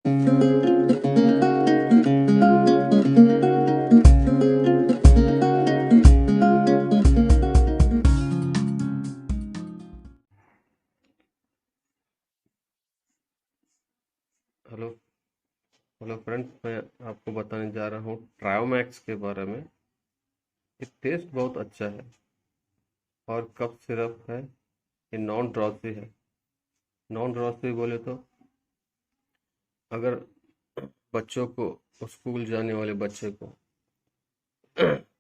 Hello hello friends, मैं आपको बताने जा रहा हूँ ट्रायोमैक्स के बारे में। ये टेस्ट बहुत अच्छा है और कफ सिरप है। ये नॉन ड्रॉसी है। नॉन ड्रॉसी बोले तो अगर बच्चों को, स्कूल जाने वाले बच्चे को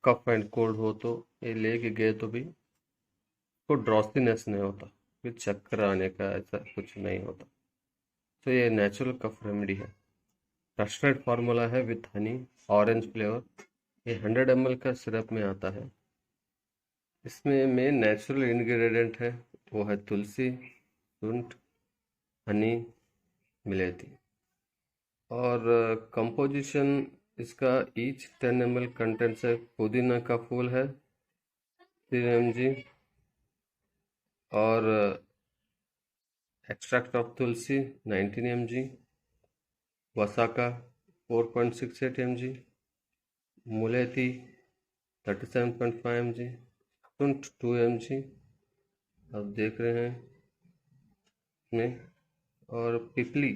कफ एंड कोल्ड हो तो ये लेके गए तो भी उसको ड्रॉसीनेस नहीं होता, फिर चक्कर आने का ऐसा कुछ नहीं होता। तो ये नेचुरल कफ रेमेडी है। ट्रस्टेड फार्मूला है विथ हनी, ऑरेंज फ्लेवर। ये 100 ml का सिरप में आता है। इसमें मेन नेचुरल इंग्रेडिएंट है, वो है तुलसी, सुंठ, हनी, मिलेती। और कंपोजिशन इसका ईच 10 ml कंटेंट है। पुदीना का फूल है 3 mg, और extract of Tulsi 19 mg, वसाका 4.68 mg, मुलेती 37.5 mg, सुंठ 2 mg आप देख रहे हैं इसमें, और पिपली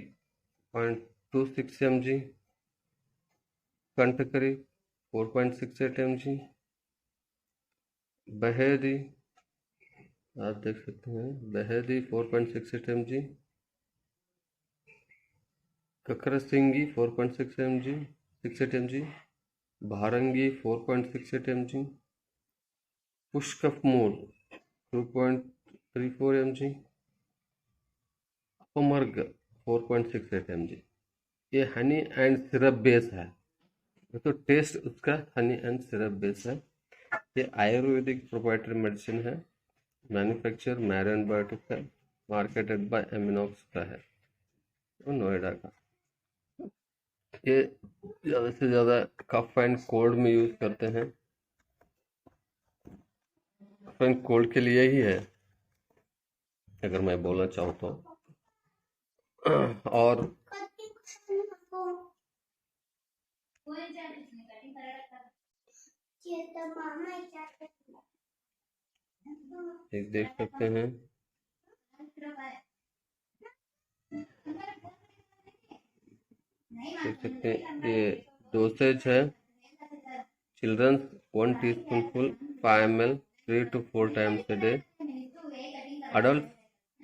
0.26 mg, कंठकरी 4.68 mg, बहेदी आप देख सकते हैं, बहेदी 4.68 mg, ककरसिंगी 4.68 mg, भारंगी 4.68 mg, पुष्कफमूल 2.34 mg, अपमर्ग 4.68 mg। ये हनी एंड सिरप बेस है। तो टेस्ट उसका हनी एंड सिरप बेस है। ये आयुर्वेदिक प्रोप्राइटरी मेडिसिन है। मैन्युफैक्चर मैरन बायोटेक है। मार्केटेड बाय एमिनॉक्स का है, वो नोएडा का। ये ज़्यादा से ज़्यादा कफ एंड कोल्ड में यूज़ करते हैं। कफ एंड कोल्ड के लिए ही है, अगर मैं बोलना चाहूँ तो। और एक देख सकते हैं, ये डोसेज है। Children's 1 teaspoonful 5 ml 3 to 4 times a day. Adults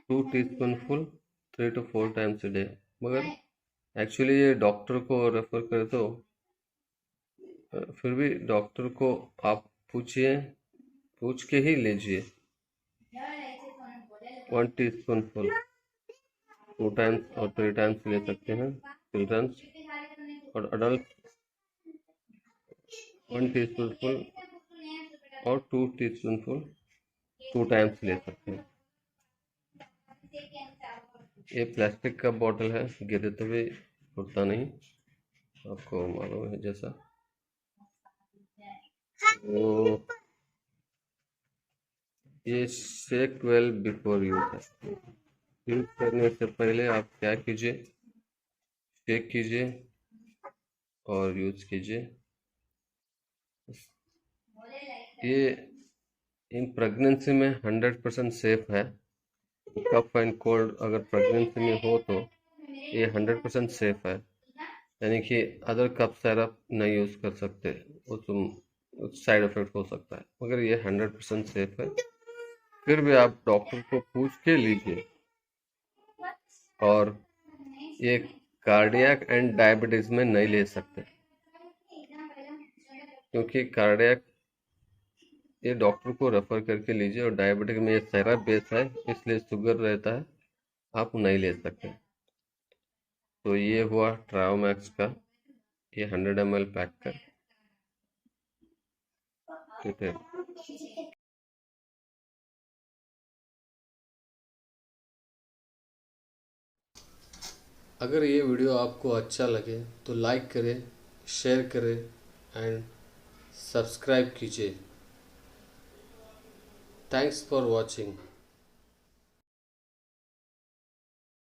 2 टीस्पूनफुल 3 to 4 times a day. मगर एक्चुअली ये डॉक्टर को रेफर करे तो फिर भी डॉक्टर को आप पूछ के ही लीजिए। 1 टीस्पूनफुल 2 टाइम्स और 3 टाइम्स ले सकते हैं चिल्ड्रंस, और अडल्ट 1 टीस्पूनफुल और 2 टीस्पूनफुल 2 टाइम्स ले सकते हैं। ये प्लास्टिक का बॉटल है, गिरे तो भी टूटता नहीं, आपको मालूम है जैसा। तो ये शेक वेल बिफोर यूज है। यूज करने से पहले आप क्या कीजिए, शेक कीजिए और यूज कीजिए। ये इन प्रेगनेंसी में 100% सेफ है। कफ एंड कोल्ड अगर प्रेगनेंसी में हो तो ये 100% सेफ है। यानी कि अदर कफ सिरप नहीं यूज कर सकते, वो तुम साइड इफेक्ट हो सकता है, मगर ये 100% सेफ है। फिर भी आप डॉक्टर को पूछ के लीजिए। और ये कार्डियक एंड डायबिटीज में नहीं ले सकते, क्योंकि कार्डियक ये डॉक्टर को रेफर करके लीजिए, और डायबिटिक में ये सिरप बेस है, इसलिए शुगर रहता है, आप नहीं ले सकते। तो ये हुआ ट्रायोमैक्स का, ये 100 ml पैक का, ठीक है। अगर ये वीडियो आपको अच्छा लगे तो लाइक करें, शेयर करें एंड सब्सक्राइब कीजिए। Thanks for watching.